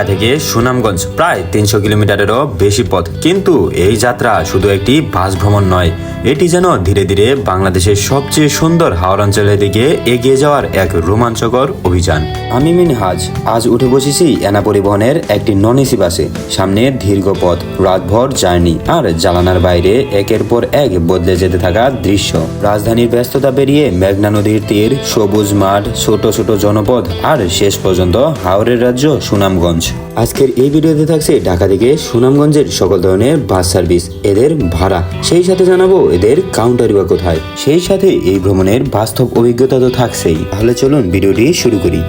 ঢাকা থেকে সুনামগঞ্জ প্রায় ৩০০ কিলোমিটারেরও বেশি পথ, কিন্তু এই যাত্রা শুধু একটি বাস ভ্রমণ নয়, এটি যেন ধীরে ধীরে বাংলাদেশের সবচেয়ে সুন্দর হাওড় অঞ্চলের দিকে এগিয়ে যাওয়ার এক রোমাঞ্চকর অভিযান। আমি মিনহাজ আজ উঠে বসেছি এনা পরিবহনের একটি নন এসি বাসে। সামনে দীর্ঘ পথ, রাতভর জার্নি, আর জানালার বাইরে একের পর এক বদলে যেতে থাকা দৃশ্য। রাজধানীর ব্যস্ততা পেরিয়ে মেঘনা নদীর তীর, সবুজ মাঠ, ছোট ছোট জনপদ, আর শেষ পর্যন্ত হাওড়ের রাজ্য সুনামগঞ্জ। আজকের এই ভিডিওতে থাকছে ঢাকা থেকে সুনামগঞ্জের সকল ধরনের বাস সার্ভিস, এদের ভাড়া, সেই সাথে জানাবো এদের কাউন্টার বা কোথায়, সেই সাথে এই ভ্রমণের বাস্তব অভিজ্ঞতা তো থাকছেই। তাহলে চলুন ভিডিওটি শুরু করি।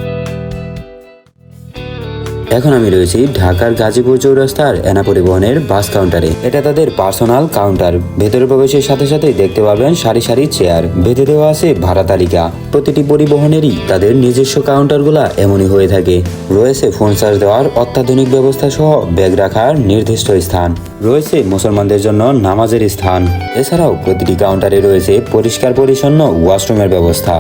এখন আমি রয়েছি ঢাকার গাজীপুর চৌরাস্তার এনা পরিবহনের বাস কাউন্টারে। এটা তাদের পার্সোনাল কাউন্টার। ভেতরে প্রবেশের সাথে সাথে দেখতে পাবেন সারি সারি চেয়ার, বেঁধে দেওয়া আছে ভাড়া তালিকা। প্রতিটি পরিবহনেরই তাদের নিজস্ব কাউন্টারগুলা এমনই হয়ে থাকে। রয়েছে ফোন চার্জ দেওয়ার অত্যাধুনিক ব্যবস্থা সহ ব্যাগ রাখার নির্দিষ্ট স্থান, রয়েছে মুসলমানদের জন্য নামাজের স্থান। এছাড়াও প্রতিটি কাউন্টারে রয়েছে পরিষ্কার পরিচ্ছন্ন ওয়াশরুমের ব্যবস্থা।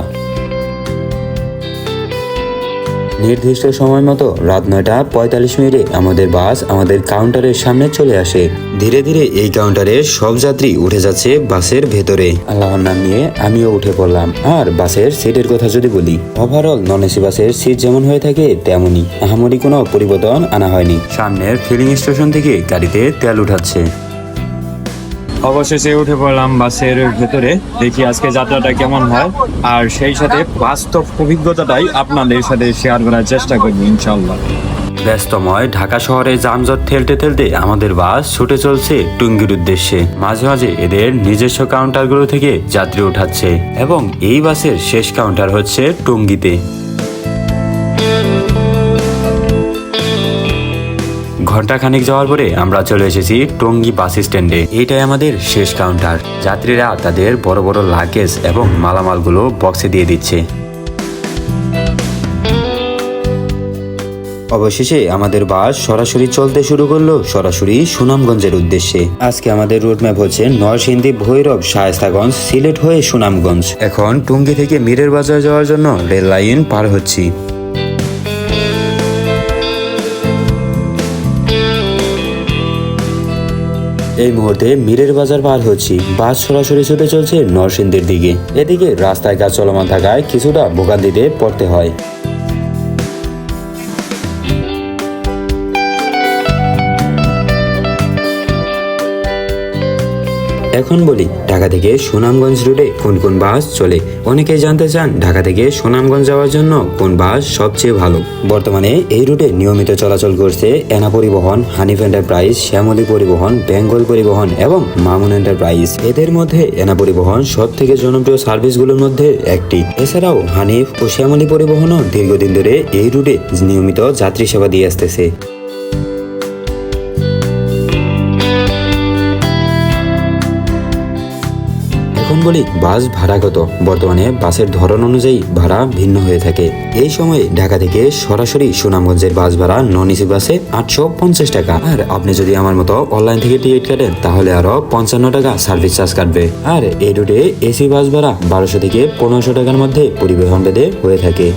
নির্দিষ্ট সময় মতো রাত 9:45 আমাদের বাস আমাদের কাউন্টারের সামনে চলে আসে। ধীরে ধীরে এই কাউন্টারের সব যাত্রী উঠে যাচ্ছে বাসের ভেতরে। আল্লাহর নাম নিয়ে আমিও উঠে পড়লাম। আর বাসের সিটের কথা যদি বলি, ওভারঅল নন এসি বাসের সিট যেমন হয়ে থাকে তেমনই, আহামরি কোনো পরিবর্তন আনা হয়নি। সামনের ফিলিং স্টেশন থেকে গাড়িতে তেল উঠাচ্ছে। অবশেষে উঠে পড়লাম বাসের ভেতরে। দেখি আজকে যাত্রাটা কেমন হয়, আর সেই সাথে বাস্তব অভিজ্ঞতাটাই আপনাদের সাথে শেয়ার করার চেষ্টা করব ইনশাআল্লাহ। ব্যস্তময় ঢাকা শহরে যানজট ঠেলতে ঠেলতে আমাদের বাস ছুটে চলছে টুঙ্গির উদ্দেশ্যে। মাঝে মাঝে এদের নিজস্ব কাউন্টারগুলো থেকে যাত্রী উঠাচ্ছে, এবং এই বাসের শেষ কাউন্টার হচ্ছে টুঙ্গিতে। ঘন্টাখানিক যাওয়ার পরে আমরা চলে এসেছি টঙ্গী বাস স্ট্যান্ডে। এইটাই আমাদের শেষ কাউন্টার। যাত্রীরা তাদের বড় বড় লাগেজ এবং মালামালগুলো বক্সে দিয়ে দিচ্ছে। অবশেষে আমাদের বাস সরাসরি চলতে শুরু করলো সরাসরি সুনামগঞ্জের উদ্দেশ্যে। আজকে আমাদের রুট ম্যাপ হচ্ছে নরসিংদী, ভৈরব, শায়েস্তাগঞ্জ, সিলেট হয়ে সুনামগঞ্জ। এখন টুঙ্গী থেকে মীরের বাজার যাওয়ার জন্য রেল লাইন পার হচ্ছি। এই মুহূর্তে মীরের বাজার পার হচ্ছি। বাস সরাসরি ছুটে চলছে নরসিংদীর দিকে। এদিকে রাস্তায় কাজ চলমান থাকায় কিছুটা ভোগান্তিতে পড়তে হয়। এখন বলি ঢাকা থেকে সুনামগঞ্জ রুটে কোন কোন বাস চলে। অনেকেই জানতে চান ঢাকা থেকে সুনামগঞ্জ যাওয়ার জন্য কোন বাস সবচেয়ে ভালো। বর্তমানে এই রুটে নিয়মিত চলাচল করছে এনা পরিবহন, হানিফ এন্টারপ্রাইজ, শ্যামলী পরিবহন, বেঙ্গল পরিবহন এবং মামুন এন্টারপ্রাইজ। এদের মধ্যে এনা পরিবহন সব থেকে জনপ্রিয় সার্ভিসগুলোর মধ্যে একটি। এছাড়াও হানিফ ও শ্যামলী পরিবহনও দীর্ঘদিন ধরে এই রুটে নিয়মিত যাত্রী সেবা দিয়ে আসতেছে। এখন বলি বাস ভাড়া কত। বর্তমানে বাসের ধরন অনুযায়ী ভাড়া ভিন্ন হয়ে থাকে। এই সময়ে ঢাকা থেকে সরাসরি সুনামগঞ্জের বাস ভাড়া নন এসি বাসে 850 টাকা। আর আপনি যদি আমার মতো অনলাইন থেকে টিকিট কাটেন তাহলে আরো 55 টাকা সার্ভিস চার্জ কাটবে। আর এই রুটে এসি বাস ভাড়া 1200 থেকে 1500 টাকার মধ্যে পরিবহন ভেদে হয়ে থাকে।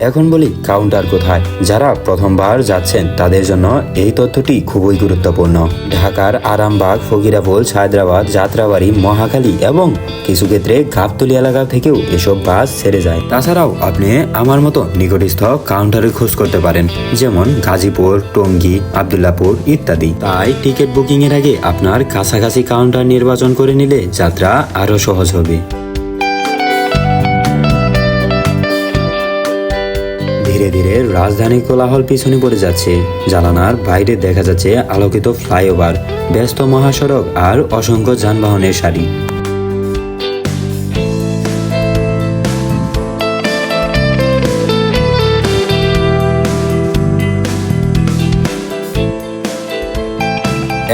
এখন বলি কাউন্টার কোথায়। যারা প্রথমবার যাচ্ছেন তাদের জন্য এই তথ্যটি খুবই গুরুত্বপূর্ণ। ঢাকার আরামবাগ, ফকিরাপুল, হায়দ্রাবাদ, যাত্রাবাড়ি, মহাখালী এবং কিছু ক্ষেত্রে গাবতলী এলাকা থেকেও এসব বাস ছেড়ে যায়। তাছাড়াও আপনি আমার মতো নিকটস্থ কাউন্টারে খোঁজ করতে পারেন, যেমন গাজীপুর, টঙ্গী, আব্দুল্লাপুর ইত্যাদি। তাই টিকিট বুকিং এর আগে আপনার কাছাকাছি কাউন্টার নির্বাচন করে নিলে যাত্রা আরো সহজ হবে। ধীরে ধীরে রাজধানী কোলাহল পিছনে পড়ে যাচ্ছে। জানালার বাইরে দেখা যাচ্ছে আলোকিত ফ্লাইওভার, ব্যস্ত মহাসড়ক আর অসংখ্য যানবাহনের সারি।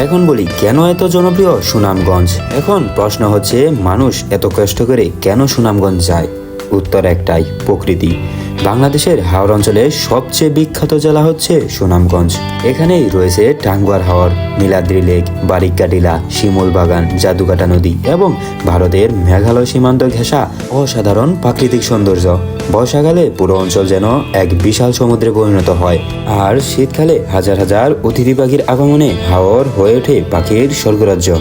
এখন বলি কেন এত জনপ্রিয় সুনামগঞ্জ। এখন প্রশ্ন হচ্ছে মানুষ এত কষ্ট করে কেন সুনামগঞ্জ যায়। উত্তর একটাই, প্রকৃতি। বাংলাদেশের হাওর অঞ্চলে সবচেয়ে বিখ্যাত জেলা হচ্ছে সুনামগঞ্জ। এখানেই রয়েছে টাঙ্গুয়ার হাওর, নীলাদ্রি লেক, বারিক্কা টিলা, শিমুল বাগান, জাদুকাটা নদী এবং ভারতের মেঘালয় সীমান্ত ঘেঁষা অসাধারণ প্রাকৃতিক সৌন্দর্য। বর্ষাকালে পুরো অঞ্চল যেন এক বিশাল সমুদ্রে পরিণত হয়, আর শীতকালে হাজার হাজার অতিথি পাখির আগমনে হাওর হয়ে ওঠে পাখির স্বর্গরাজ্য।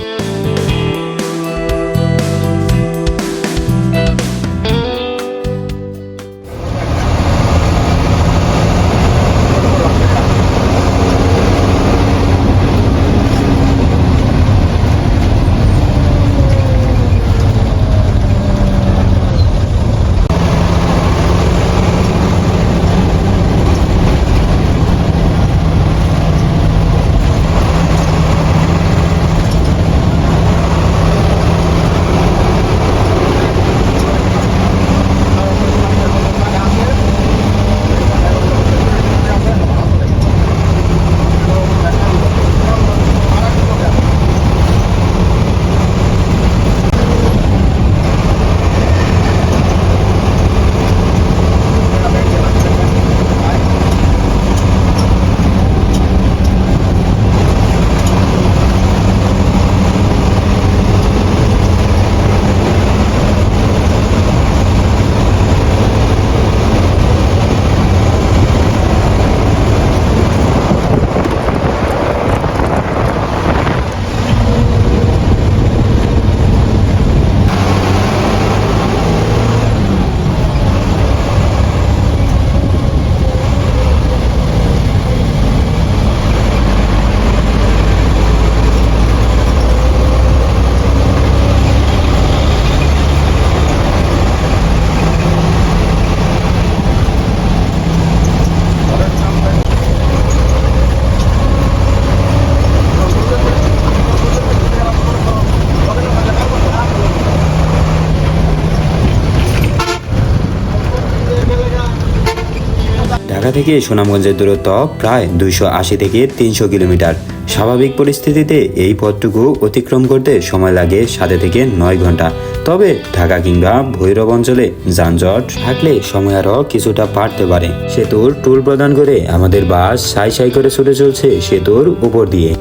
ঢাকা থেকে সুনামগঞ্জের দূরত্ব প্রায় 280 থেকে 300 কিলোমিটার। স্বাভাবিক পরিস্থিতিতে এই পথটুকু অতিক্রম করতে সময় লাগে 7 থেকে 9 ঘন্টা। তবে ঢাকা কিংবা ভৈরব অঞ্চলে যানজট থাকলে সময় আরও কিছুটা বাড়তে পারে। সেতুর টুল প্রদান করে আমাদের বাস সাই সাই করে ছুটে চলছে সেতুর উপর দিয়ে।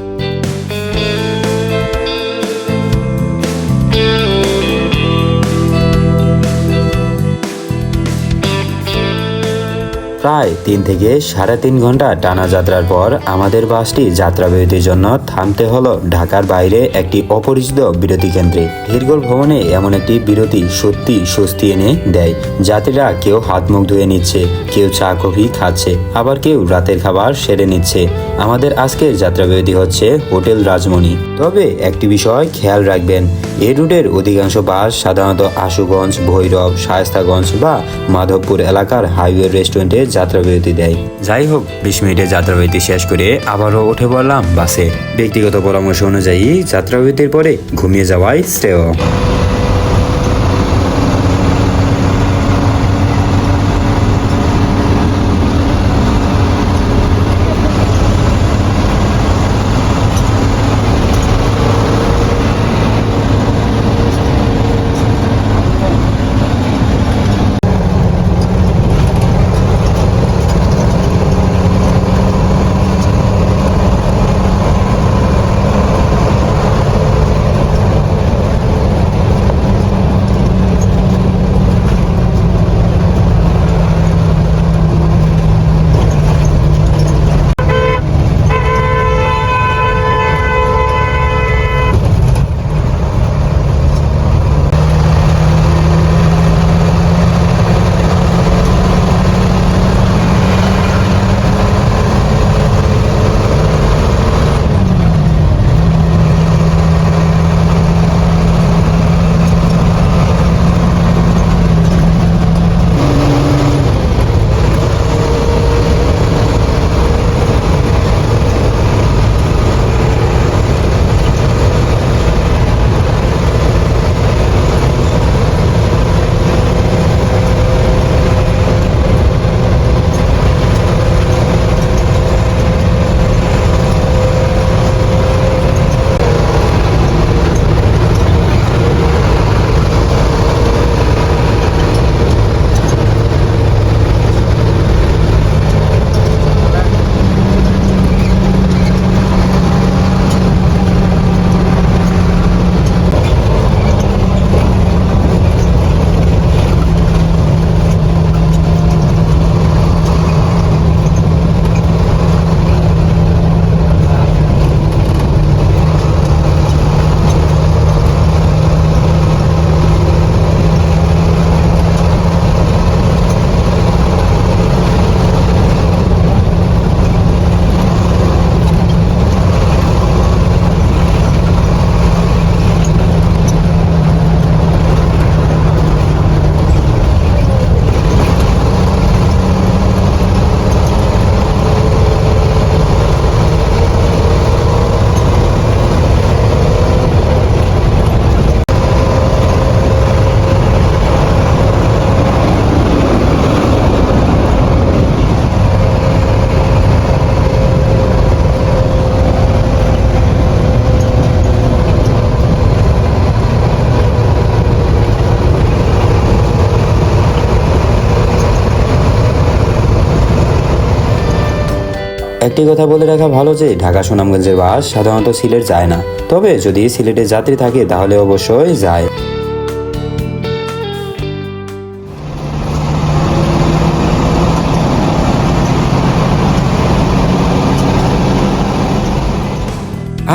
প্রায় 3 থেকে 3.5 ঘন্টা টানা যাত্রার পর আমাদের বাসটি যাত্রাবিরতির জন্য থামতে হলো ঢাকার বাইরে একটি অপরিচিত বিরতি কেন্দ্রে। দীর্ঘ ভ্রমণে এমন একটি বিরতি সত্যি স্বস্তি এনে দেয়। যাত্রীরা কেউ হাত মুখ ধুয়ে নিচ্ছে, কেউ চা কফি খাচ্ছে, আবার কেউ রাতের খাবার সেরে নিচ্ছে। আমাদের আজকের যাত্রাবিরতি হচ্ছে হোটেল রাজমণি। তবে একটি বিষয় খেয়াল রাখবেন, এই রুটের অধিকাংশ বাস সাধারণত আশুগঞ্জ, ভৈরব, শায়েস্তাগঞ্জ বা মাধবপুর এলাকার হাইওয়ে রেস্টুরেন্টে যাত্রাবিরতি দেয়। যাই হোক, 20 মিনিটে যাত্রাবিরতি শেষ করে আবারও উঠে পড়লাম বাসে। ব্যক্তিগত পরামর্শ অনুযায়ী যাত্রাবিরতির পরে ঘুমিয়ে যাওয়াই শ্রেয়। একটি কথা বলে রাখা ভালো যে ঢাকা সুনামগঞ্জের বাস সাধারণত সিলেট যায় না, তবে যদি সিলেটে যাত্রী থাকে তাহলে অবশ্যই যায়।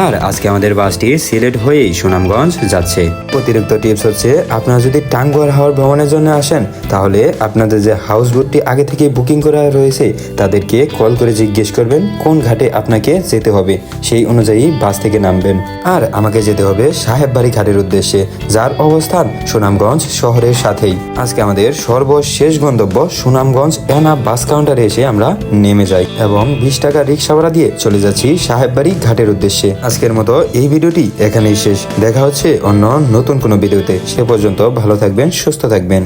আর আজকে আমাদের বাসটি সিলেট হয়েই সুনামগঞ্জ যাচ্ছে। অতিরিক্ত টিপস হচ্ছে, আপনারা যদি টাঙ্গুয়ার হাওর ভ্রমণের জন্য আসেন তাহলে আপনাদের যে হাউস বোটটি আগে থেকে বুকিং করা রয়েছে তাদেরকে কল করে জিজ্ঞেস করবেন কোন ঘাটে আপনাকে যেতে হবে, সেই অনুযায়ী বাস থেকে নামবেন। আর আমাকে যেতে হবে সাহেববাড়ি ঘাটের উদ্দেশ্যে, যার অবস্থান সুনামগঞ্জ শহরের সাথেই। আজকে আমাদের সর্বশেষ গন্তব্য সুনামগঞ্জ এনা বাস কাউন্টারে এসে আমরা নেমে যাই এবং 20 টাকা রিক্সা ভাড়া দিয়ে চলে যাচ্ছি সাহেববাড়ি ঘাটের উদ্দেশ্যে। আজকের মতো এই ভিডিওটি এখানেই শেষ। দেখা হচ্ছে অন্য নতুন কোনো ভিডিওতে। সে পর্যন্ত ভালো থাকবেন, সুস্থ থাকবেন।